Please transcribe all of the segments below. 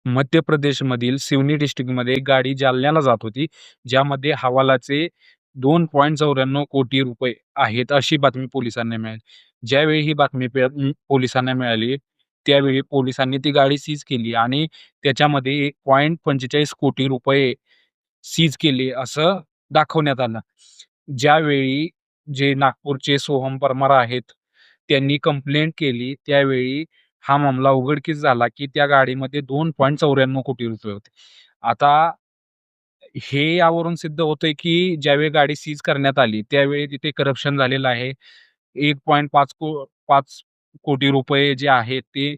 मध्य प्रदेशमधील सिवनी डिस्ट्रिक्टमध्ये एक गाडी जालन्याला जात होती, ज्यामध्ये हवालाचे 2.94 कोटी रुपये आहेत, अशी बातमी पोलिसांना मिळाली. ज्यावेळी ही बातमी पोलिसांना मिळाली, त्यावेळी पोलिसांनी ती गाडी सीज केली आणि त्याच्यामध्ये 1.45 कोटी रुपये सीज केले, असं दाखवण्यात आलं. ज्यावेळी जे नागपूरचे सोहम परमार आहेत, त्यांनी कंप्लेंट केली, त्यावेळी हा मामला उघडकीस झाला, की त्या गाडीमध्ये 2.94 कोटी रुपये होते. आता हे यावरून सिद्ध होतंय, की ज्यावेळी गाडी सीज करण्यात आली, त्यावेळी तिथे करप्शन झालेलं आहे. 1.5 कोटी रुपये जे आहेत, ते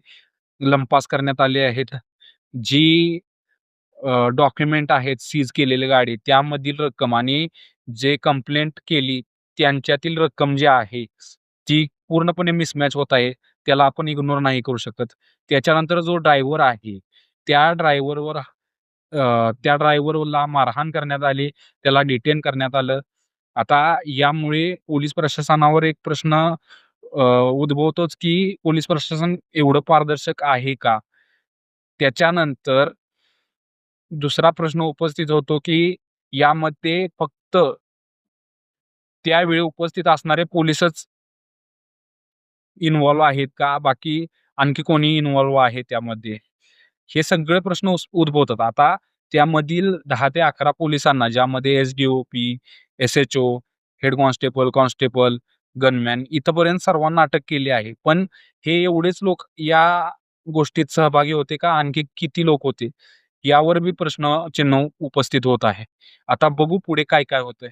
लंपास करण्यात आले आहेत. जी डॉक्युमेंट आहेत सीज केलेली गाडी, त्यामधील रक्कम आणि जे कंप्लेंट केली त्यांच्यातील रक्कम जी आहे, ती पूर्णपणे मिसमॅच होत आहे. त्याला आपण इग्नोर नाही करू शकत. त्याच्यानंतर जो ड्रायव्हर आहे, त्या ड्रायव्हरवर त्या ड्रायव्हरला मारहाण करण्यात आली, त्याला डिटेन करण्यात आलं. आता यामुळे पोलीस प्रशासनावर एक प्रश्न उद्भवतोच, की पोलीस प्रशासन एवढं पारदर्शक आहे का? त्याच्यानंतर दुसरा प्रश्न उपस्थित होतो, की यामध्ये फक्त त्यावेळी उपस्थित असणारे पोलिसच इन्व्हॉल्व आहेत का? बाकी आणखी कोणी इन्व्हॉल्व आहे त्यामध्ये? हे सगळे प्रश्न उद्भवतात. आता त्यामधील 10 ते 11 पोलिसांना, ज्यामध्ये एस-डी-ओ-पी, एस-एच-ओ, हेड कॉन्स्टेबल, कॉन्स्टेबल, गनमॅन इथपर्यंत सर्वांना अटक केली आहे. पण हे एवढेच लोक या गोष्टीत सहभागी होते का? आणखी किती लोक होते? यावर बी प्रश्नचिन्ह उपस्थित होत आहे. आता बघू पुढे काय-काय होतंय.